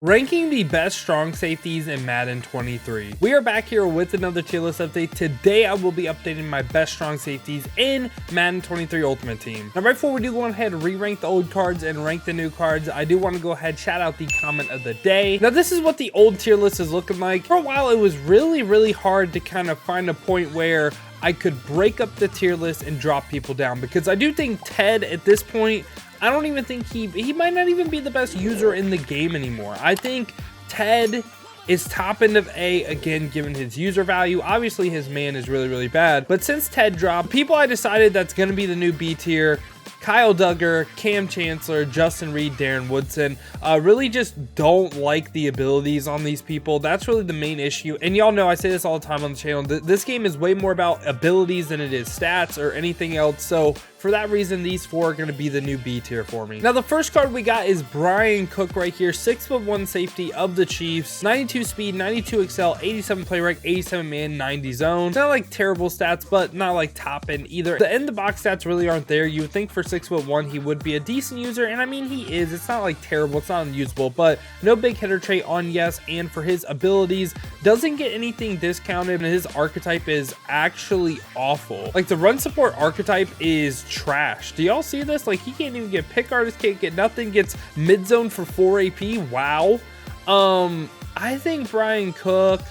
Ranking the best strong safeties in Madden 23. We are back here with another tier list update. Today I will be updating my best strong safeties in Madden 23 Ultimate Team. Now right before we do go ahead and re-rank the old cards and rank the new cards, I do want to go ahead and shout out the comment of the day. Now this is what the old tier list is looking like. For a while it was really hard to kind of find a point where I could break up the tier list and drop people down, because I do think Ted at this point, I don't even think he might not even be the best user in the game anymore. I think Ted is top end of A, again, given his user value. Obviously, his man is really bad. But since Ted dropped, people I decided that's going to be the new B tier. Kyle Duggar, Cam Chancellor, Justin Reid, Darren Woodson. Really just don't like the abilities on these people. That's really the main issue. And y'all know I say this all the time on the channel. This game is way more about abilities than it is stats or anything else. So for that reason, these four are going to be the new B tier for me. Now, the first card we got is Bryan Cook right here. 6'1" safety of the Chiefs. 92 speed, 92 excel, 87 play rec, 87 man, 90 zone. It's not like terrible stats, but not like top end either. The end of the box stats really aren't there. You would think for 6'1" he would be a decent user, and I mean he is. It's not like terrible, it's not unusable, but no big hitter trait on yes. And for his abilities, doesn't get anything discounted, and his archetype is actually awful. Like the run support archetype is trash. Do y'all see this? Like he can't even get pick artist, can't get nothing, gets mid zone for 4 AP. Wow. I think Bryan Cook,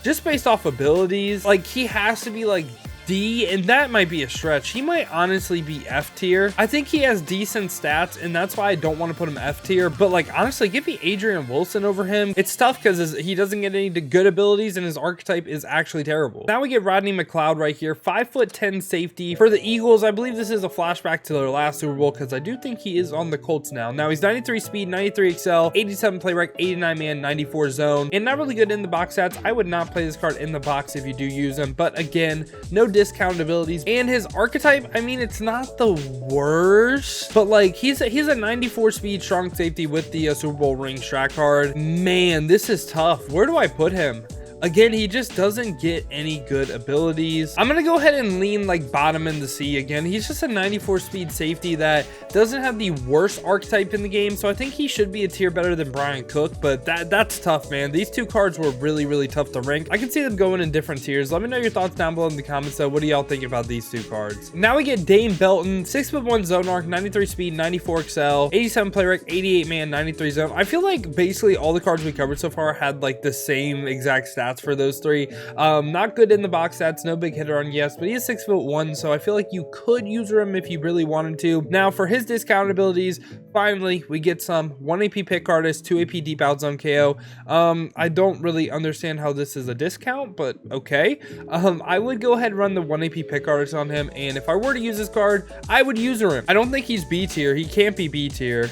just based off abilities, like he has to be like D, and that might be a stretch. He might honestly be F tier. I think he has decent stats, and that's why I don't want to put him F tier. But like honestly, give me Adrian Wilson over him. It's tough because he doesn't get any good abilities, and his archetype is actually terrible. Now we get Rodney McLeod right here, 5'10" safety for the Eagles. I believe this is a flashback to their last Super Bowl, because I do think he is on the Colts now. Now he's 93 speed, 93 excel, 87 play rec, 89 man, 94 zone, and not really good in the box stats. I would not play this card in the box if you do use him, but again, no discount abilities. And his archetype, I mean, it's not the worst, but like he's a 94 speed strong safety with the Super Bowl ring strat card. Man, this is tough. Where do I put him? Again, he just doesn't get any good abilities. I'm gonna go ahead and lean like bottom in the C again. He's just a 94 speed safety that doesn't have the worst archetype in the game, so I think he should be a tier better than Bryan Cook, but that's tough, man. These two cards were really tough to rank. I can see them going in different tiers. Let me know your thoughts down below in the comments though. What do y'all think about these two cards? Now we get Dane Belton, 6'1" zone arc, 93 speed, 94 excel, 87 play rec, 88 man, 93 zone. I feel like basically all the cards we covered so far had like the same exact stats for those three. Not good in the box stats, no big hitter on yes, but he is 6'1", so I feel like you could use him if you really wanted to. Now for his discount abilities, finally we get some 1 AP pick artist, 2 AP deep out zone KO. I don't really understand how this is a discount, but okay. I would go ahead and run the 1 AP pick artist on him, and if I were to use this card, I would user him. I don't think he's B tier. He can't be B tier.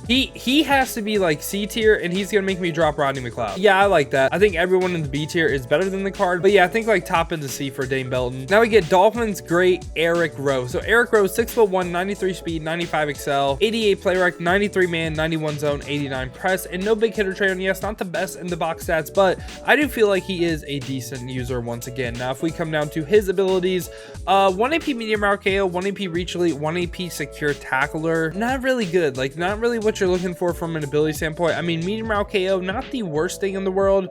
He has to be like C tier, and he's gonna make me drop Rodney McLeod. Yeah, I like that. I think everyone in the B tier is better than the card, but yeah, I think like top end the C for Dane Belton. Now we get Dolphins great Eric Rowe. So Eric Rowe, 6'1", 93 speed, 95 excel, 88 play rec, 93 man, 91 zone, 89 press, and no big hitter trait on yes. Not the best in the box stats, but I do feel like he is a decent user once again. Now if we come down to his abilities, 1 AP medium route KO, 1 AP reach elite, 1 AP secure tackler. Not really good. Like not really what you're looking for from an ability standpoint. I mean, medium route KO, not the worst thing in the world.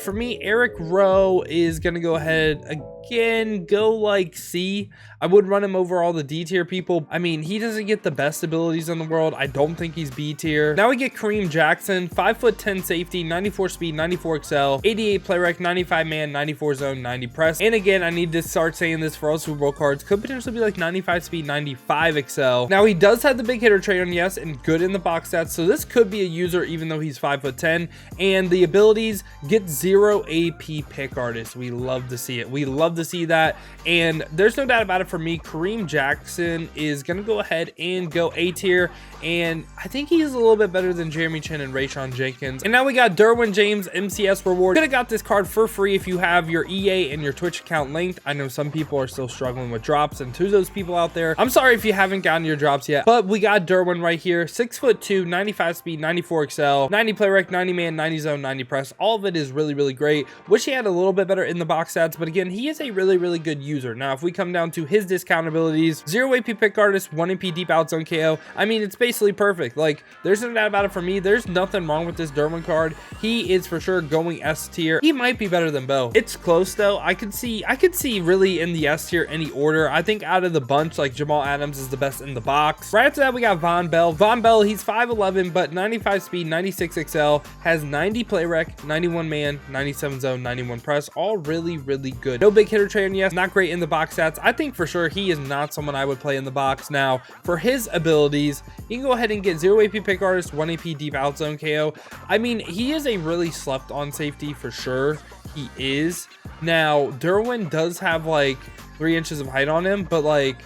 For me, Eric Rowe is gonna go ahead again, go like C. I would run him over all the D tier people. I mean, he doesn't get the best abilities in the world. I don't think he's B tier. Now we get Kareem Jackson, 5'10" safety, 94 speed, 94 excel, 88 play rec, 95 man, 94 zone, 90 press. And again, I need to start saying this for all Super Bowl cards. Could potentially be like 95 speed, 95 excel. Now he does have the big hitter trait on yes, and good in the box stats, so this could be a user even though he's 5'10", and the abilities get 0 AP pick artist. We love to see it. We love to see that, and there's no doubt about it. For me, Kareem Jackson is gonna go ahead and go A tier, and I think he's a little bit better than Jeremy Chin and Rayshon Jenkins. And now we got Derwin James MCS reward. Could have got this card for free if you have your EA and your Twitch account linked. I know some people are still struggling with drops, and to those people out there, I'm sorry if you haven't gotten your drops yet, but we got Derwin right here, 6'2", 95 speed, 94 excel, 90 play rec, 90 man, 90 zone, 90 press. All of it is really great. Wish he had a little bit better in the box stats, but again, he is a really good user. Now, if we come down to his discount abilities, 0 AP pick artist, 1 AP deep out zone KO. I mean, it's basically perfect. Like, there's no doubt about it for me. There's nothing wrong with this Derwin card. He is for sure going S tier. He might be better than Bo. It's close though. I could see really in the S tier any order. I think out of the bunch, like Jamal Adams is the best in the box. Right after that, we got Von Bell. Von Bell, he's 5'11", but 95 speed, 96 XL, has 90 play rec, 91 man, 97 zone, 91 press, all really good. No big hitter trait, yes, not great in the box stats. I think for sure he is not someone I would play in the box. Now, for his abilities, you can go ahead and get 0 AP pick artist, 1 AP deep out zone KO. I mean, he is a really slept on safety for sure. He is. Now, Derwin does have like 3 inches of height on him, but like,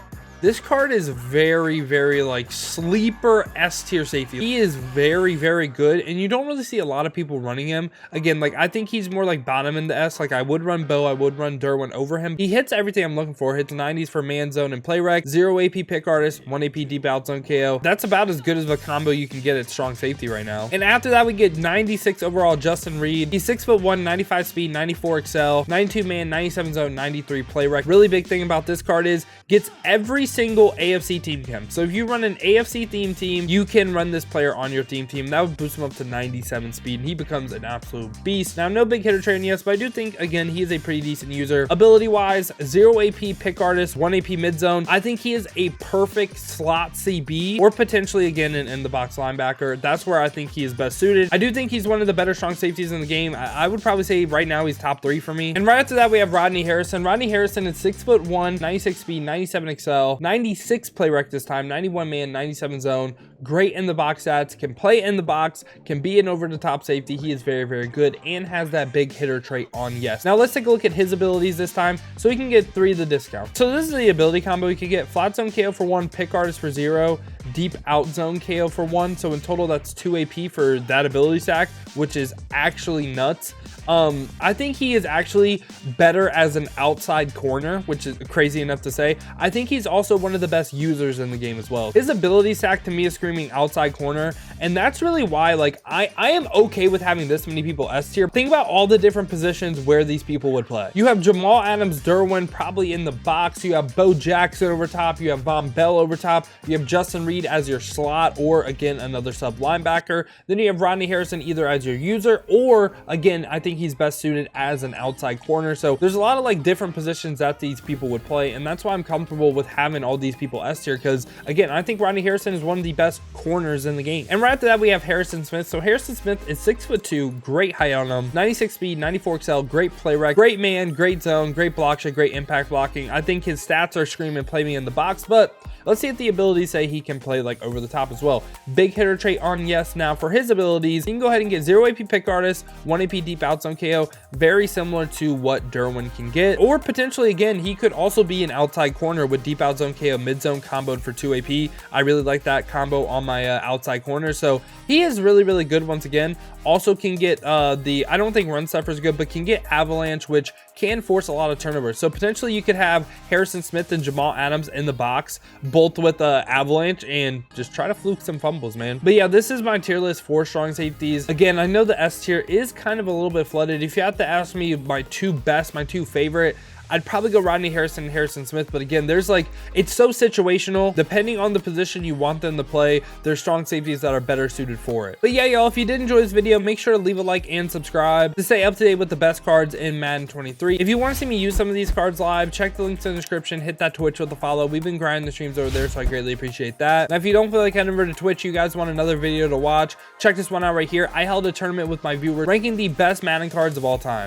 this card is very like sleeper S tier safety. He is very good, and you don't really see a lot of people running him. Again, like, I think he's more like bottom in the S. Like, I would run Bo, I would run Derwin over him. He hits everything I'm looking for. Hits 90s for man zone and play rec, 0 AP pick artist, 1 AP deep out zone KO. That's about as good as a combo you can get at strong safety right now. And after that, we get 96 overall Justin Reid. He's 6'1", 95 speed, 94 XL, 92 man, 97 zone, 93 play rec. Really big thing about this card is gets every single AFC team chem. So if you run an AFC theme team, you can run this player on your theme team. That would boost him up to 97 speed, and he becomes an absolute beast. Now, no big hitter trait, yes, but I do think, again, he is a pretty decent user. Ability wise, 0 AP pick artist, 1 AP mid zone. I think he is a perfect slot CB, or potentially again an in the box linebacker. That's where I think he is best suited. I do think he's one of the better strong safeties in the game. I would probably say right now he's top 3 for me. And right after that, we have Rodney Harrison. Rodney Harrison is 6'1", 96 speed, 97 XL, 96 play rec this time, 91 man, 97 zone. Great in the box stats, can play in the box, can be an over the top safety. He is very good and has that big hitter trait on yes. Now let's take a look at his abilities this time so we can get 3 of the discount. So this is the ability combo. You can get flat zone KO for 1, pick artist for 0, deep out zone KO for 1. So in total, that's 2 AP for that ability stack, which is actually nuts. I think he is actually better as an outside corner, which is crazy enough to say. I think he's also one of the best users in the game as well. His ability stack to me is screaming outside corner, and that's really why, like, I am okay with having this many people S tier. Think about all the different positions where these people would play. You have Jamal Adams, Derwin probably in the box. You have Bo Jackson over top. You have Von Bell over top. You have Justin Reid as your slot, or again, another sub linebacker. Then you have Rodney Harrison either as your user, or again, I think he's best suited as an outside corner. So there's a lot of like different positions that these people would play, and that's why I'm comfortable with having all these people S tier, because again, I think Rodney Harrison is one of the best corners in the game. And right after that, we have Harrison Smith. So Harrison Smith is 6'2", great height on him, 96 speed, 94 XL, great play rec, great man, great zone, great block shot, great impact blocking. I think his stats are screaming play me in the box, but let's see if the abilities say he can play like over the top as well. Big hitter trait on yes. Now for his abilities, you can go ahead and get 0 AP pick artist, 1 AP deep out zone KO, very similar to what Derwin can get. Or potentially, again, he could also be an outside corner with deep out zone KO, mid zone comboed for 2 AP. I really like that combo on my outside corner. So he is really good once again. Also can get I don't think run stuffer is good, but can get avalanche, which can force a lot of turnovers. So potentially you could have Harrison Smith and Jamal Adams in the box, both with avalanche, and just try to fluke some fumbles, man. But yeah, this is my tier list for strong safeties. Again, I know the S tier is kind of a little bit flooded. If you have to ask me my 2 best, my 2 favorite, I'd probably go Rodney Harrison and Harrison Smith. But again, there's like, it's so situational. Depending on the position you want them to play, there's strong safeties that are better suited for it. But yeah, y'all, if you did enjoy this video, make sure to leave a like and subscribe to stay up to date with the best cards in Madden 23. If you want to see me use some of these cards live, check the links in the description, hit that Twitch with a follow. We've been grinding the streams over there, so I greatly appreciate that. Now, if you don't feel like heading over to Twitch, you guys want another video to watch, check this one out right here. I held a tournament with my viewers ranking the best Madden cards of all time.